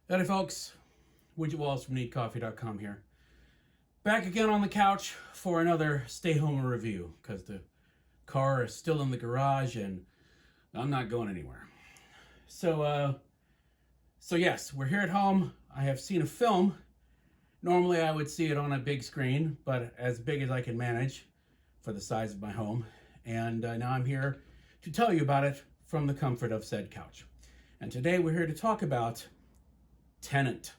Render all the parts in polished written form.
Howdy folks, Widge from needcoffee.com here. Back again on the couch for another Stayhomer review because the car is still in the garage and I'm not going anywhere. So yes, we're here at home. I have seen a film. Normally I would see it on a big screen, but as big as I can manage for the size of my home. And now I'm here to tell you about it from the comfort of said couch. And today we're here to talk about Tenet.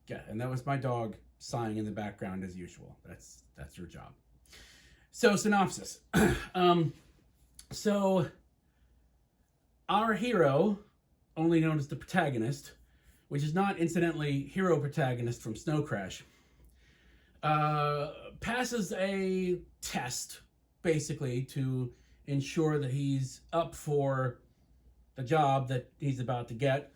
Yeah, and that was my dog sighing in the background as usual. That's her job. So, synopsis. So, our hero, only known as the protagonist, which is not incidentally hero protagonist from Snow Crash, passes a test, basically, to ensure that he's up for the job that he's about to get.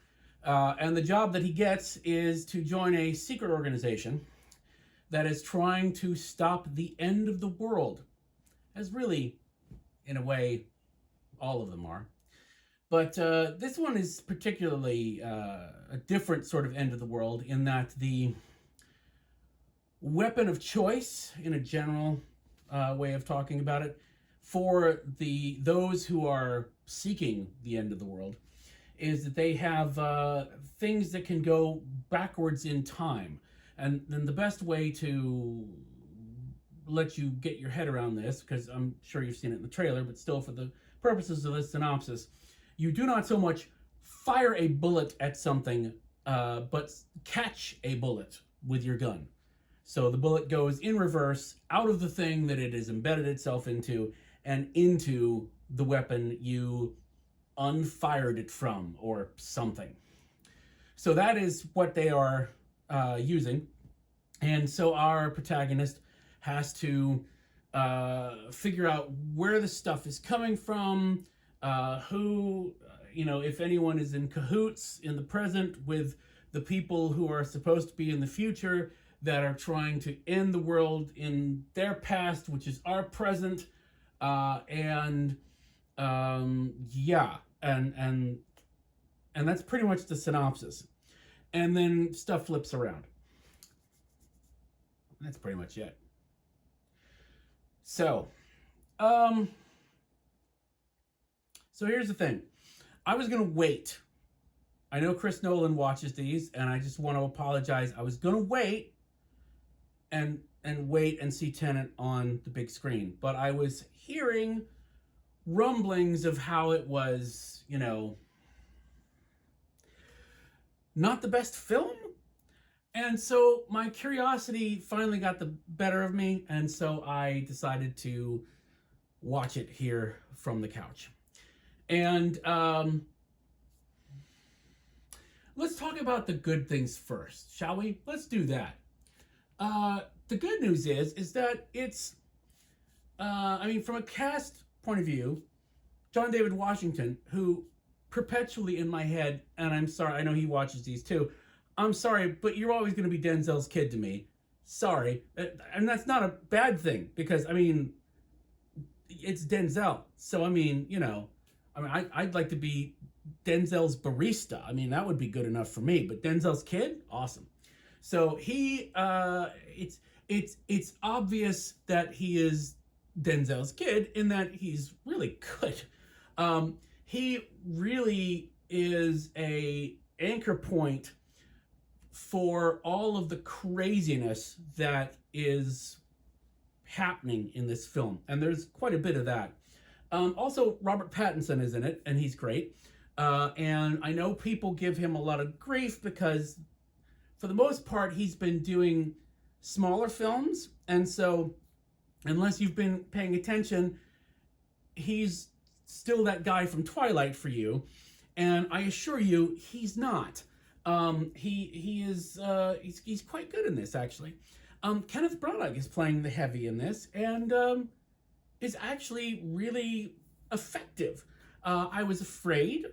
And the job that he gets is to join a secret organization that is trying to stop the end of the world. As really, in a way, all of them are. But this one is particularly a different sort of end of the world in that the weapon of choice, in a general way of talking about it, for those who are seeking the end of the world, is that they have things that can go backwards in time. And then the best way to let you get your head around this, because I'm sure you've seen it in the trailer, but still for the purposes of this synopsis, you do not so much fire a bullet at something, but catch a bullet with your gun. So the bullet goes in reverse, out of the thing that it has embedded itself into, and into the weapon you unfired it from, or something. So that is what they are using. And so our protagonist has to figure out where the stuff is coming from, who, if anyone is in cahoots in the present with the people who are supposed to be in the future that are trying to end the world in their past, which is our present. And that's pretty much the synopsis. And then stuff flips around. That's pretty much it. So here's the thing. I was gonna wait. I know Chris Nolan watches these, and I just want to apologize. I was gonna wait and wait and see Tenet on the big screen, but I was hearing rumblings of how it was, not the best film. And so my curiosity finally got the better of me, and so I decided to watch it here from the couch. And let's talk about the good things first, shall we? Let's do that. The good news is that it's, from a cast point of view, John David Washington, who perpetually in my head, and I'm sorry, I know he watches these too, I'm sorry, but you're always going to be Denzel's kid to me. Sorry. And that's not a bad thing, because, it's Denzel. So, I'd like to be Denzel's barista. That would be good enough for me, but Denzel's kid? Awesome. So he, it's obvious that he is Denzel's kid in that he's really good. He really is a anchor point for all of the craziness that is happening in this film. And there's quite a bit of that. Also, Robert Pattinson is in it, and he's great. And I know people give him a lot of grief because, for the most part, he's been doing smaller films. And so, unless you've been paying attention, he's still that guy from Twilight for you. And I assure you, he's not. He's quite good in this, actually. Kenneth Branagh is playing the heavy in this, and is actually really effective. I was afraid,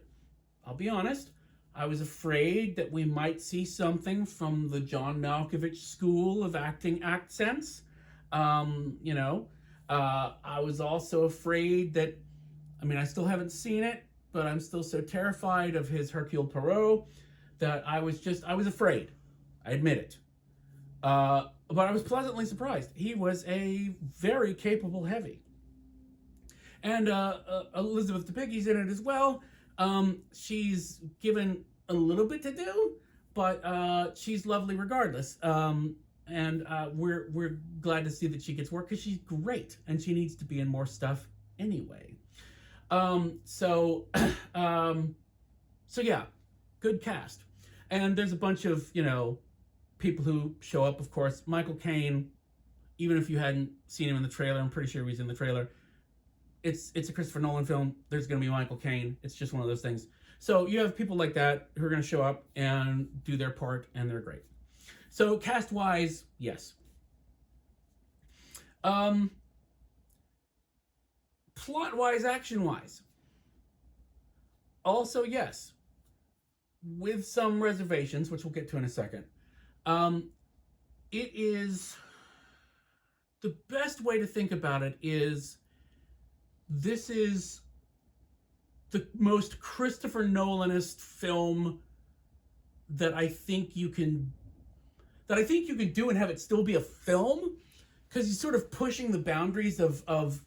I'll be honest, I was afraid that we might see something from the John Malkovich school of acting accents. I was also afraid that, I still haven't seen it, but I'm still so terrified of his Hercule Poirot that I was afraid. I admit it. But I was pleasantly surprised. He was a very capable heavy. And Elizabeth Debicki's in it as well. She's given a little bit to do, but she's lovely regardless. And we're glad to see that she gets work because she's great, and she needs to be in more stuff anyway. So yeah, good cast. And there's a bunch of, people who show up, of course. Michael Caine, even if you hadn't seen him in the trailer, I'm pretty sure he's in the trailer. It's a Christopher Nolan film. There's going to be Michael Caine. It's just one of those things. So you have people like that who are going to show up and do their part, and they're great. So cast-wise, yes. Plot-wise, action-wise, also yes. With some reservations, which we'll get to in a second. It is... The best way to think about it is... This is the most Christopher Nolanist film that I think you can do and have it still be a film, because he's sort of pushing the boundaries of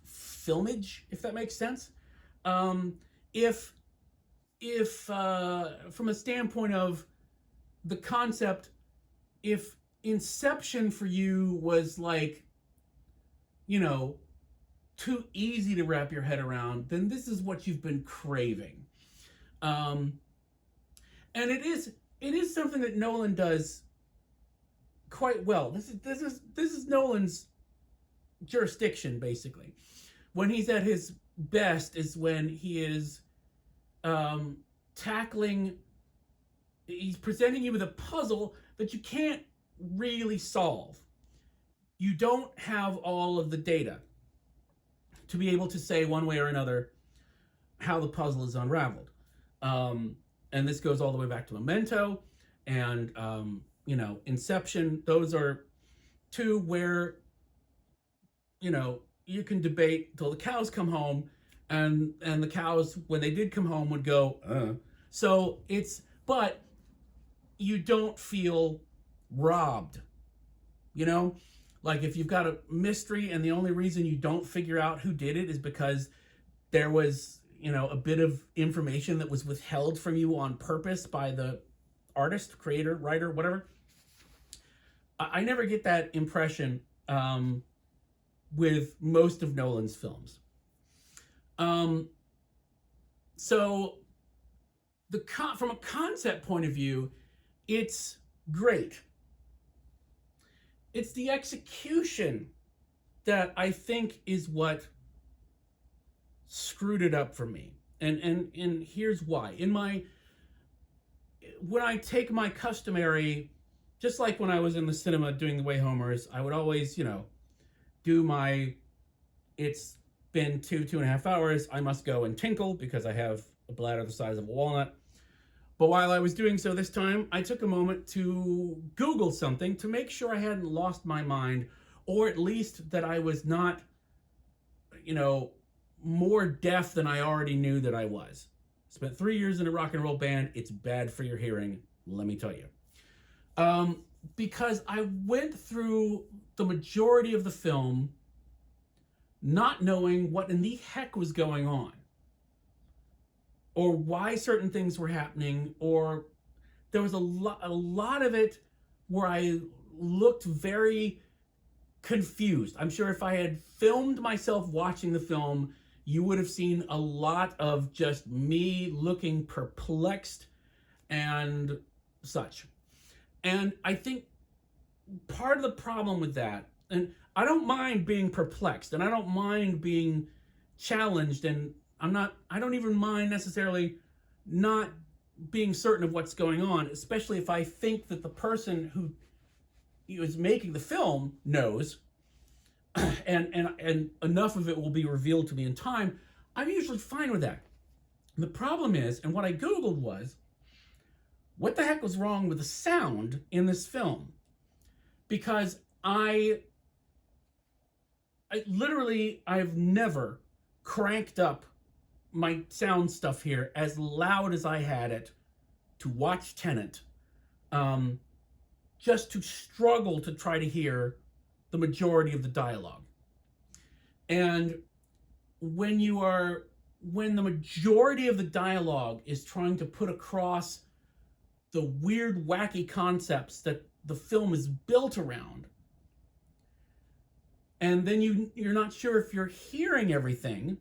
filmage, if that makes sense. If from a standpoint of the concept, if Inception for you was like, too easy to wrap your head around, then this is what you've been craving. And it is something that Nolan does quite well. This is Nolan's jurisdiction, basically. When he's at his best is when he is he's presenting you with a puzzle that you can't really solve. You don't have all of the data to be able to say one way or another how the puzzle is unraveled. And this goes all the way back to Memento and, Inception. Those are two where, you can debate till the cows come home, and the cows, when they did come home, would go, So but you don't feel robbed, Like if you've got a mystery and the only reason you don't figure out who did it is because there was, a bit of information that was withheld from you on purpose by the artist, creator, writer, whatever. I never get that impression with most of Nolan's films. So from a concept point of view, it's great. It's the execution that I think is what screwed it up for me. And here's why. When I take my customary, just like when I was in the cinema doing the Wayhomers, I would always, do my, it's been 2.5 hours, I must go and tinkle because I have a bladder the size of a walnut. But while I was doing so this time, I took a moment to Google something to make sure I hadn't lost my mind, or at least that I was not, more deaf than I already knew that I was. Spent 3 years in a rock and roll band. It's bad for your hearing, let me tell you. Because I went through the majority of the film not knowing what in the heck was going on, or why certain things were happening, or there was a lot of it where I looked very confused. I'm sure if I had filmed myself watching the film, you would have seen a lot of just me looking perplexed and such. And I think part of the problem with that, and I don't mind being perplexed, and I don't mind being challenged, and I don't even mind necessarily not being certain of what's going on, especially if I think that the person who is making the film knows, and enough of it will be revealed to me in time. I'm usually fine with that. The problem is, and what I Googled was, what the heck was wrong with the sound in this film? Because I've never cranked up my sound stuff here as loud as I had it to watch Tenet, just to struggle to try to hear the majority of the dialogue. And when the majority of the dialogue is trying to put across the weird, wacky concepts that the film is built around, and then you're not sure if you're hearing everything,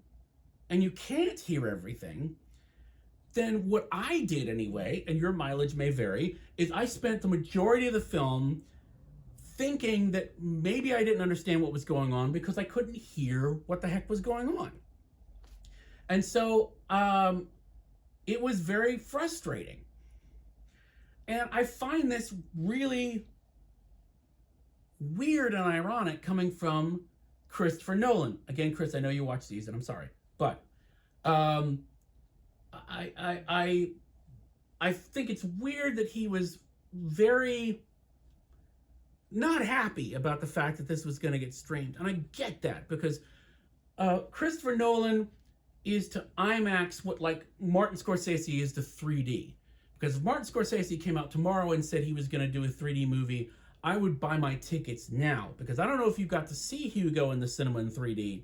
and you can't hear everything, then what I did anyway, and your mileage may vary, is I spent the majority of the film thinking that maybe I didn't understand what was going on because I couldn't hear what the heck was going on. And so it was very frustrating. And I find this really weird and ironic coming from Christopher Nolan. Again, Chris, I know you watch these, and I'm sorry, but I think it's weird that he was very not happy about the fact that this was going to get streamed, and I get that because Christopher Nolan is to IMAX what like Martin Scorsese is to 3D. Because if Martin Scorsese came out tomorrow and said he was going to do a 3D movie, I would buy my tickets now. Because I don't know if you got to see Hugo in the cinema in 3D,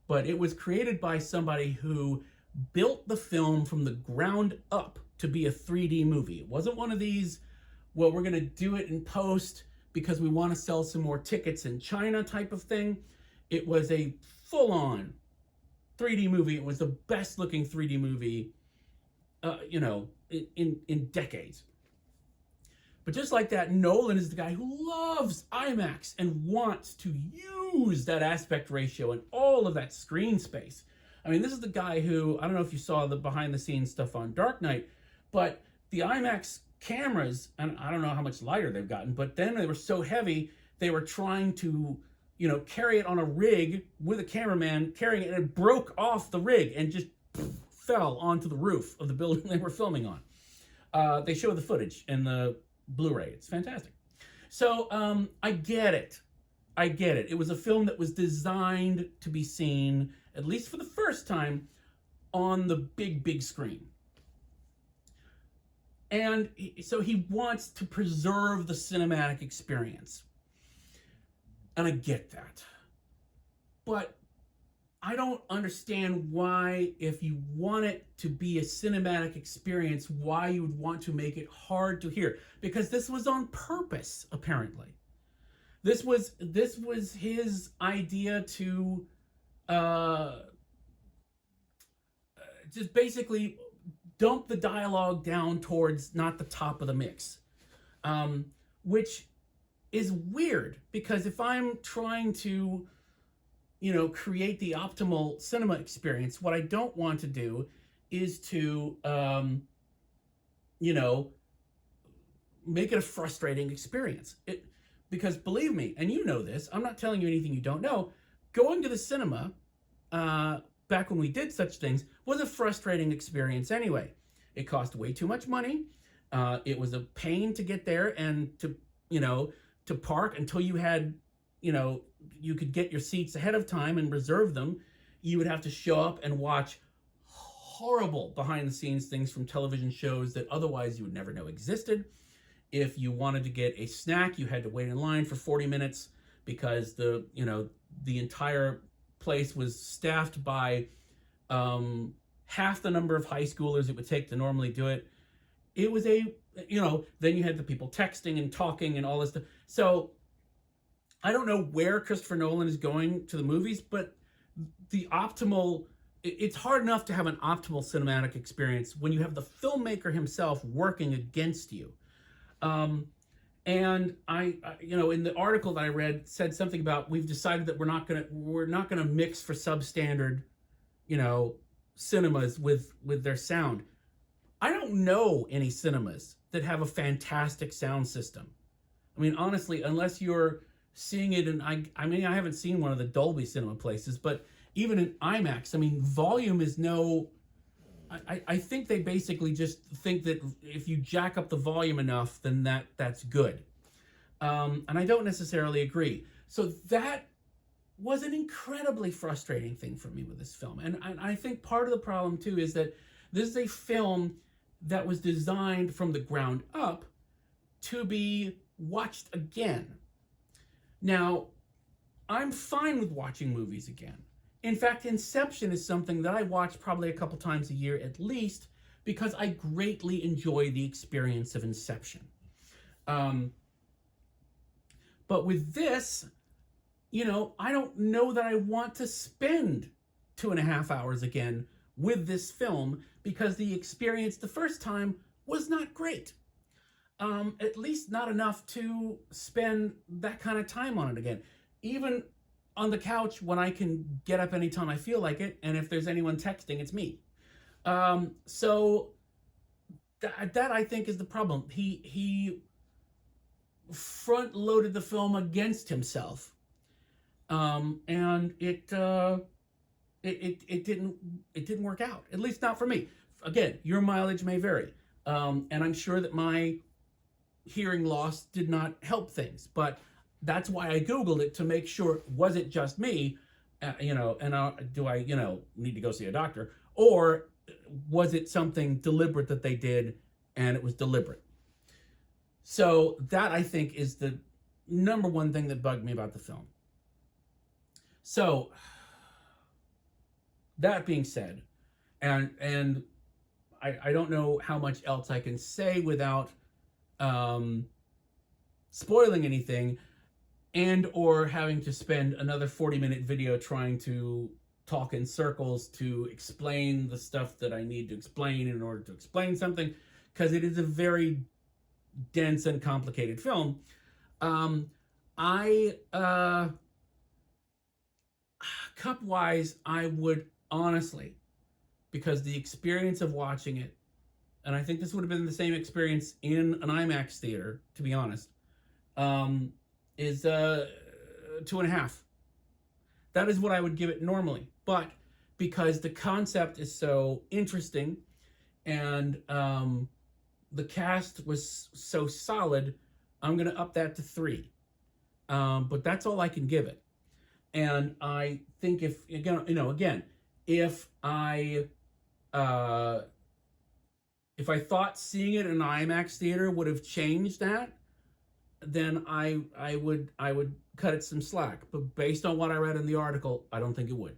but it was created by somebody who built the film from the ground up to be a 3D movie. It wasn't one of these, well, we're going to do it in post because we want to sell some more tickets in China type of thing. It was a full-on 3D movie. It was the best looking 3D movie, in decades. But just like that, Nolan is the guy who loves IMAX and wants to use that aspect ratio and all of that screen space. I mean, this is the guy who, I don't know if you saw the behind the scenes stuff on Dark Knight, but the IMAX cameras, and I don't know how much lighter they've gotten, but then they were so heavy, they were trying to, carry it on a rig with a cameraman carrying it, and it broke off the rig and just fell onto the roof of the building they were filming on. They show the footage in the Blu-ray. It's fantastic. So I get it. It was a film that was designed to be seen, at least for the first time, on the big, big screen. And so he wants to preserve the cinematic experience. And I get that. But I don't understand why, if you want it to be a cinematic experience, why you would want to make it hard to hear. Because this was on purpose, apparently. This was his idea to just basically dump the dialogue down towards not the top of the mix. Which is weird, because if I'm trying to create the optimal cinema experience, what I don't want to do is to, make it a frustrating experience. Because believe me, and you know this, I'm not telling you anything you don't know, going to the cinema, back when we did such things, was a frustrating experience anyway. It cost way too much money. It was a pain to get there and to park until you had, you could get your seats ahead of time and reserve them. You would have to show up and watch horrible behind the scenes things from television shows that otherwise you would never know existed. If you wanted to get a snack, you had to wait in line for 40 minutes because the entire place was staffed by half the number of high schoolers it would take to normally do it. It was then you had the people texting and talking and all this stuff. So I don't know where Christopher Nolan is going to the movies, but it's hard enough to have an optimal cinematic experience when you have the filmmaker himself working against you. And I in the article that I read said something about, we've decided that we're not gonna mix for substandard, cinemas with their sound. I don't know any cinemas that have a fantastic sound system. I mean, honestly, unless you're seeing it in, I haven't seen one of the Dolby Cinema places, but even in IMAX, I mean, volume is no, I think they basically just think that if you jack up the volume enough, then that's good. And I don't necessarily agree. So that was an incredibly frustrating thing for me with this film. And I think part of the problem, too, is that this is a film that was designed from the ground up to be watched again. Now, I'm fine with watching movies again. In fact, Inception is something that I watch probably a couple times a year at least, because I greatly enjoy the experience of Inception. But with this, I don't know that I want to spend 2.5 hours again with this film, because the experience the first time was not great. At least not enough to spend that kind of time on it again. Even on the couch when I can get up anytime I feel like it, and if there's anyone texting, it's me. So that I think is the problem. He front loaded the film against himself, and it didn't work out. At least not for me. Again, your mileage may vary, and I'm sure that my hearing loss did not help things, but that's why I Googled it, to make sure, was it just me, and do I, need to go see a doctor, or was it something deliberate that they did and it was deliberate? So that, I think, is the number one thing that bugged me about the film. So that being said, and I don't know how much else I can say without spoiling anything, and or having to spend another 40-minute video trying to talk in circles to explain the stuff that I need to explain in order to explain something, because it is a very dense and complicated film. Cup-wise, I would honestly, because the experience of watching it, and I think this would have been the same experience in an IMAX theater, to be honest, is 2.5. That is what I would give it normally. But because the concept is so interesting, and the cast was so solid, I'm going to up that to 3. But that's all I can give it. And I think if I thought seeing it in an IMAX theater would have changed that, then I would cut it some slack. But based on what I read in the article, I don't think it would.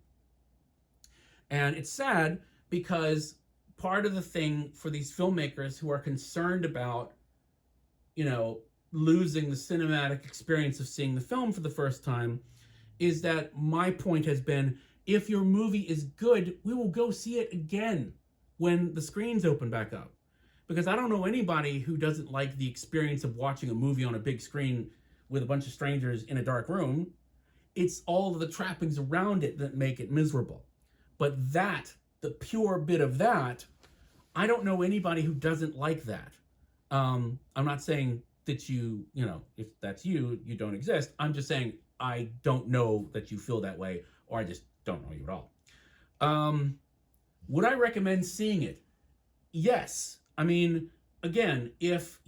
And it's sad, because part of the thing for these filmmakers who are concerned about, losing the cinematic experience of seeing the film for the first time, is that my point has been, if your movie is good, we will go see it again when the screens open back up. Because I don't know anybody who doesn't like the experience of watching a movie on a big screen with a bunch of strangers in a dark room. It's all of the trappings around it that make it miserable. But the pure bit of that, I don't know anybody who doesn't like that. I'm not saying that if that's you don't exist. I'm just saying I don't know that you feel that way, or I just don't know you at all. Would I recommend seeing it? Yes. I mean, again, if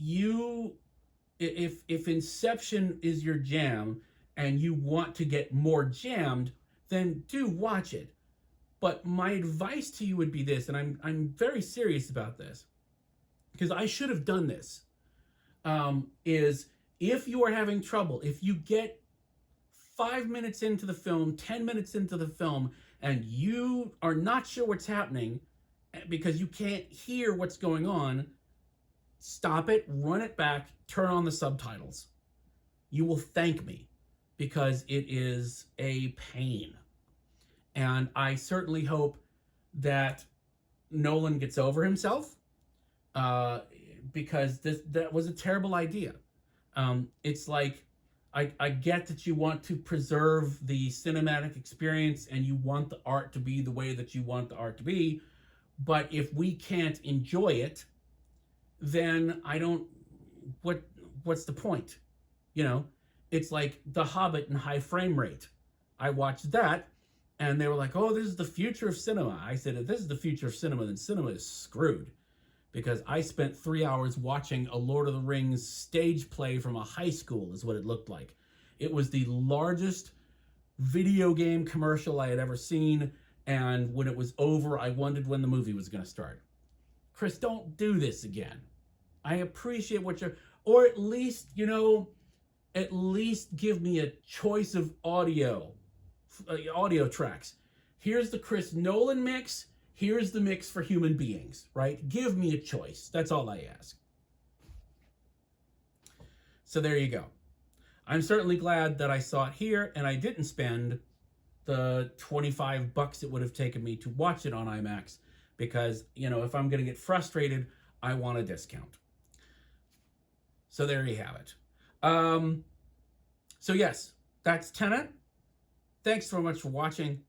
Inception is your jam and you want to get more jammed, then do watch it. But my advice to you would be this, and I'm very serious about this, because I should have done this, is if you are having trouble, if you get 5 minutes into the film, 10 minutes into the film, and you are not sure what's happening because you can't hear what's going on, stop it, run it back, turn on the subtitles. You will thank me, because it is a pain. And I certainly hope that Nolan gets over himself, because that was a terrible idea. It's like, I get that you want to preserve the cinematic experience and you want the art to be the way that you want the art to be, but if we can't enjoy it, then what's the point? It's like The Hobbit in high frame rate. I watched that, and they were like, oh, this is the future of cinema. I said, if this is the future of cinema, then cinema is screwed. Because I spent 3 hours watching a Lord of the Rings stage play from a high school, is what it looked like. It was the largest video game commercial I had ever seen. And when it was over, I wondered when the movie was going to start. Chris, don't do this again. I appreciate what you're, or at least, at least give me a choice of audio tracks. Here's the Chris Nolan mix. Here's the mix for human beings, right? Give me a choice. That's all I ask. So there you go. I'm certainly glad that I saw it here and I didn't spend the $25 it would have taken me to watch it on IMAX, because, if I'm going to get frustrated, I want a discount. So there you have it. So yes, that's Tenet. Thanks so much for watching.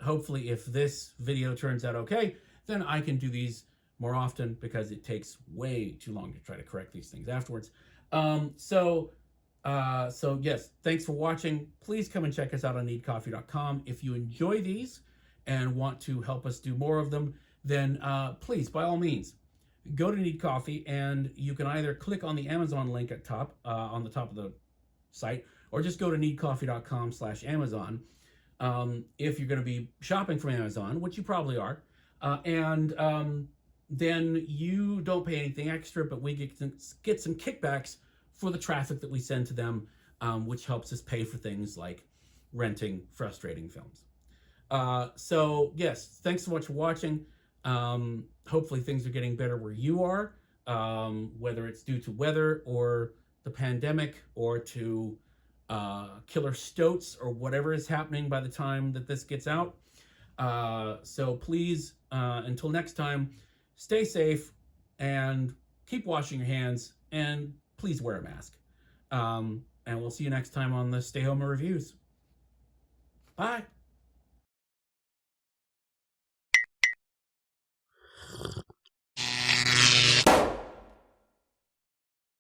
Hopefully if this video turns out okay, then I can do these more often, because it takes way too long to try to correct these things afterwards. So yes, thanks for watching. Please come and check us out on needcoffee.com. If you enjoy these and want to help us do more of them, then please, by all means, go to Need Coffee, and you can either click on the Amazon link at top, on the top of the site, or just go to needcoffee.com/Amazon. If you're going to be shopping from Amazon, which you probably are, then you don't pay anything extra, but we get some kickbacks for the traffic that we send to them, which helps us pay for things like renting frustrating films. So yes, thanks so much for watching. Hopefully things are getting better where you are, whether it's due to weather or the pandemic or to killer stoats or whatever is happening by the time that this gets out. So please, until next time, stay safe and keep washing your hands, and please wear a mask. And we'll see you next time on the Stayhomer Reviews. Bye.